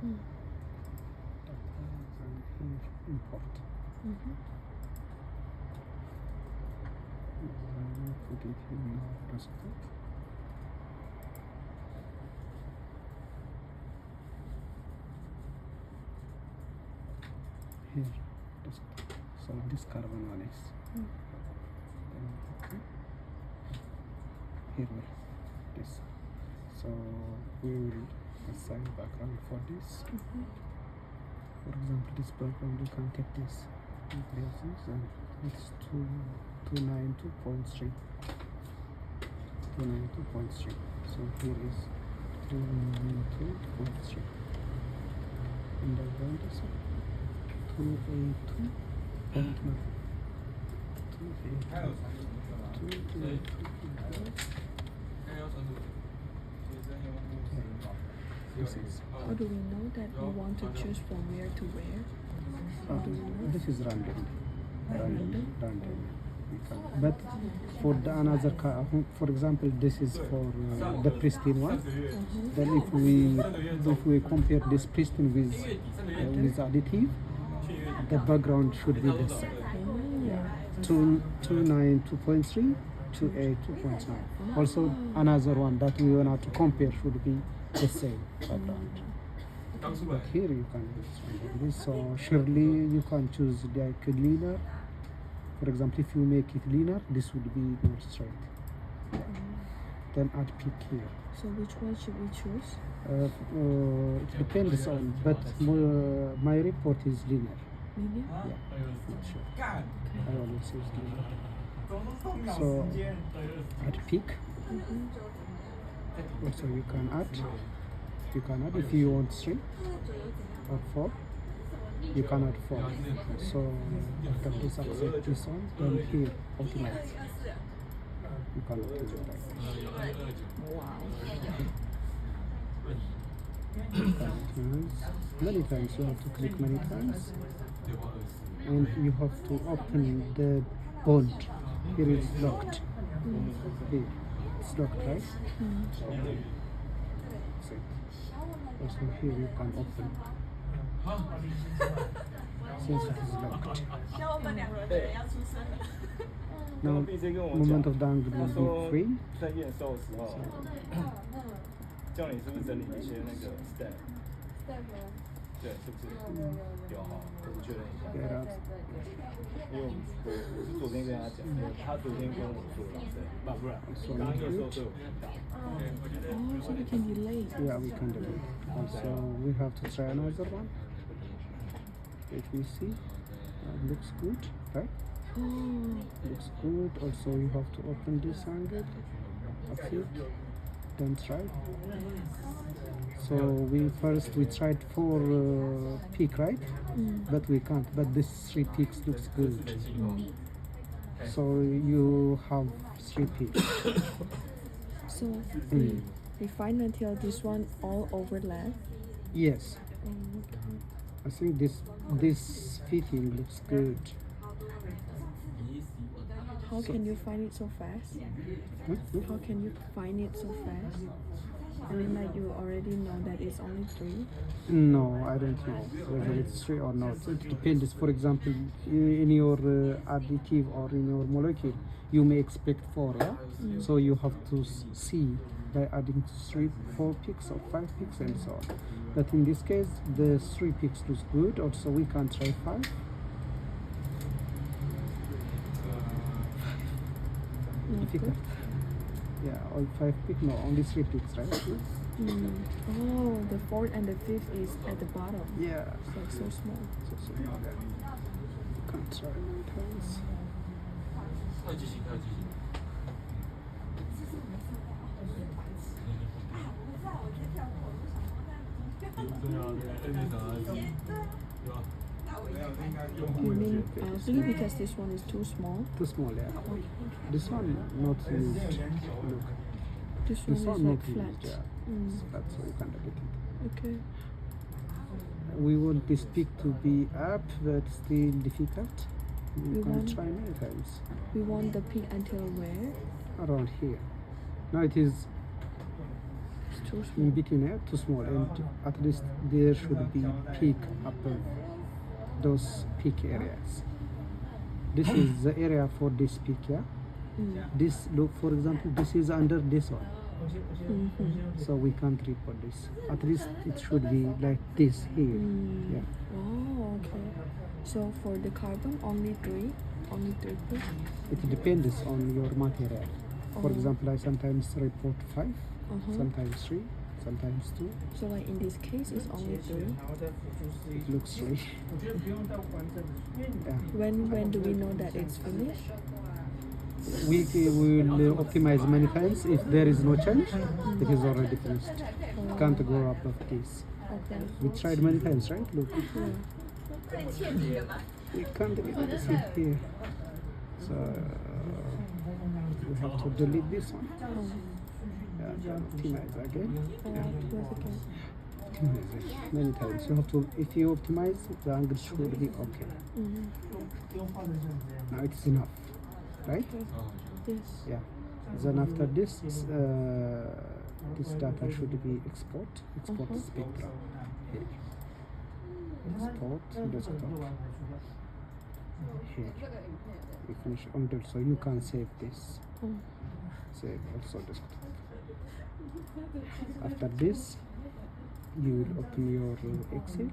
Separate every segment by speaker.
Speaker 1: And import. Put it in desktop. Here, desktop. So this carbon one is. Okay. Here we this. So we will assign background for this. For example, this background you can take this places and it's 292.3. 292.3. So here is 292.3. And the ground is 282.9. 282.9.
Speaker 2: How do we know that we want to choose from where to where? How do we know?
Speaker 1: This is random. We can. But for the another car, for example, this is for the pristine one. Then if we compare this pristine with additive, the background should be the same. 292.3, 282.9. Also another one that we want to compare should be the same background. But here you can use this. So surely you can choose like a linear. For example, if you make it linear, this would be more straight. Then add peak here.
Speaker 2: So which one should we choose?
Speaker 1: It depends on, but my report is linear.
Speaker 2: Linear?
Speaker 1: Yeah, not sure. I always use linear. So add peak. Also you can add if you want 3 or 4. You can add 4. So after this accept this one, then here optimize. You can optimize.
Speaker 2: Wow.
Speaker 1: Many times you have to click many times, and you have to open the bond. Here it's locked. Here it's locked, right? So also here you can open. Since it is locked. Now moment of the angle will be free.
Speaker 3: 在验收的时候，叫你是不是整理一些那个 step？ 对，是不是有哈？我确认一下。因为我是昨天跟他讲，他昨天跟我说的，对，不然刚刚验收都有看到。
Speaker 2: Oh, so we can delay.
Speaker 1: Yeah, we can delay. Also, we have to try another one. If we see, looks good, right? Looks good. Also, you have to open this angle of it, then try. So we tried 4 peak, right? But we can't. But this 3 peaks looks good. So you have 3 peaks.
Speaker 2: So we find until this one all overlap.
Speaker 1: Yes. I think this fitting looks good.
Speaker 2: How can you find it so fast? How can you find it so fast? I mean, like you already know that it's only 3.
Speaker 1: No, I don't know whether it's 3 or not. It depends. For example, in your additive or in your molecule, you may expect 4, yeah? So you have to see by adding 3, 4 peaks or 5 peaks and so on. But in this case, the 3 peaks looks good. Also, we can try 5. Difficult. Yeah, all 5 peaks. No, only 3 peaks, right?
Speaker 2: Oh, the 4th and the 5th is at the bottom.
Speaker 1: Yeah.
Speaker 2: It's like so small.
Speaker 1: So small. You can try many times.
Speaker 2: You mean maybe because this one is too small?
Speaker 1: Too small, yeah. This one not used. Look.
Speaker 2: This one is
Speaker 1: not
Speaker 2: like
Speaker 1: used,
Speaker 2: flat.
Speaker 1: yeah. It's flat, so you can edit it.
Speaker 2: Okay.
Speaker 1: We want this peak to be up, but still difficult. You can
Speaker 2: want-
Speaker 1: try many times.
Speaker 2: We want the peak until where?
Speaker 1: Around here. Now it is
Speaker 2: too
Speaker 1: in
Speaker 2: small.
Speaker 1: between, too small, and at least there should be peak above those peak areas. This is the area for this peak, yeah. This, look, for example, this is under this one, so we can't report this. At least it should be like this here, yeah.
Speaker 2: Oh, okay. So for the carbon, only three peak.
Speaker 1: It depends on your material. For
Speaker 2: Oh.
Speaker 1: example, I sometimes report 5,
Speaker 2: Uh-huh.
Speaker 1: sometimes 3, sometimes 2.
Speaker 2: So like in this case, it's only 3.
Speaker 1: It looks 3. Yeah.
Speaker 2: When do we know that it's finished?
Speaker 1: We will optimize many times. If there is no change, it is already finished. Can't go above this.
Speaker 2: Okay.
Speaker 1: We tried many times, right? Look,
Speaker 2: Yeah.
Speaker 1: we can't even see here. So we have to delete this one. Yeah, then optimize again. Yeah.
Speaker 2: Once again.
Speaker 1: Optimize it many times. You have to. If you optimize, the angle should be okay. Now it's enough, right?
Speaker 2: Yes.
Speaker 1: Yeah. Then after this, this data should be export spectra. Here. Export desktop. Here. We finish on that, so you can save this. Save also desktop. After this, you will open your Excel.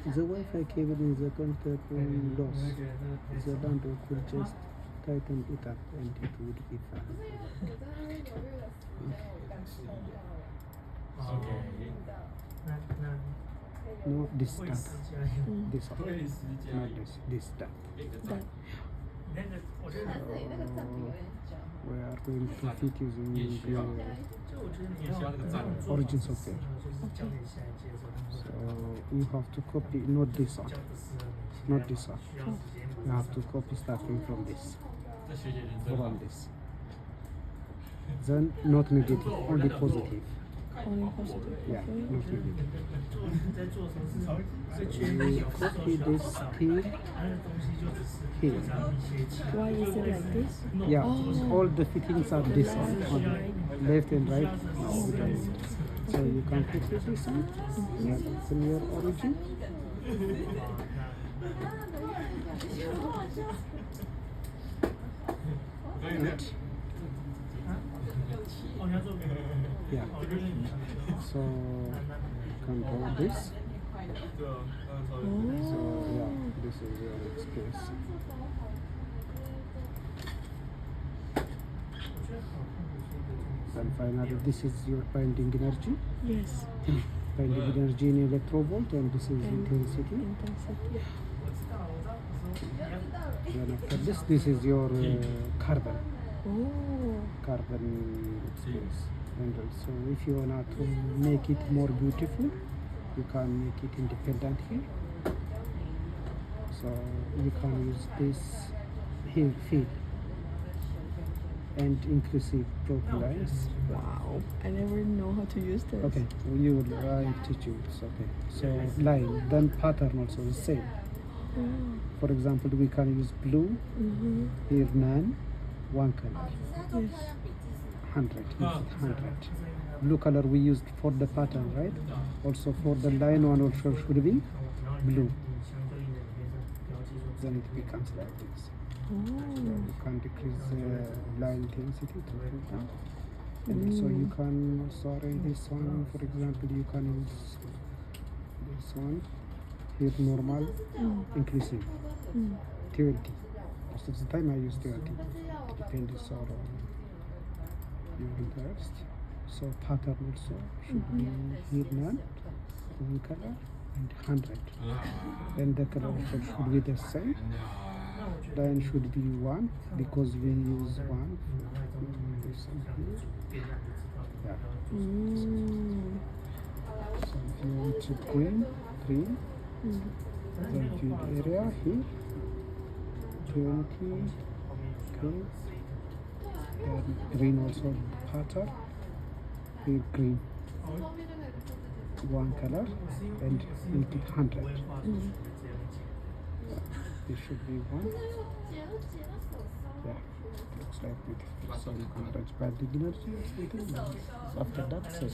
Speaker 1: The Wi-Fi cable in the contact will lost. The bundle could just tighten it up and it would be fine. No, this data. This one. Not this data.
Speaker 2: That.
Speaker 1: We are going to fit using the origin software. So you have to copy, not this one, not this one. You have to copy starting from this, from this. Then not negative, only positive.
Speaker 2: Only positive.
Speaker 1: Yeah,
Speaker 2: Okay.
Speaker 1: not negative. So we copy this here.
Speaker 2: Why is it like this?
Speaker 1: Yeah,
Speaker 2: Oh.
Speaker 1: all the fittings are this one, on left and right. So you can put this one. Yeah, that's in your origin. And yeah, so you can draw this. So yeah, this is your XPS. Then finally, this is your binding energy.
Speaker 2: Yes.
Speaker 1: Binding energy in electrovolt, and this is
Speaker 2: And
Speaker 1: intensity.
Speaker 2: intensity.
Speaker 1: Then after this is your carbon.
Speaker 2: Oh.
Speaker 1: Carbon XPS. And also, if you want to make it more beautiful, you can make it independent here. So you can use this here, fill, and inclusive broken lines.
Speaker 2: Wow. I never know how to use this.
Speaker 1: Okay, you will teach you. It's okay. So line, then pattern also the same.
Speaker 2: Oh.
Speaker 1: For example, we can use blue, here none, one color,
Speaker 2: Yes.
Speaker 1: 100, 100. Blue color we used for the pattern, right? Also for the line one also should be blue. Then it becomes like this. So you can decrease the line intensity to pull down. And so you can also arrange this one. For example, you can use this one here normal, increasing 20. Most of the time I use 20. It depends on your interest. So pattern also should be here none, one color, and 100. Then the color also should be the same. Line should be 1 because we use 1. This one here. Yeah. So if you want to green, then field area here, 20, okay. Then green also pattern, here green. one color and make it 100. This should be one. Yeah, looks like beautiful. So you can touch bad energy or something. After that, so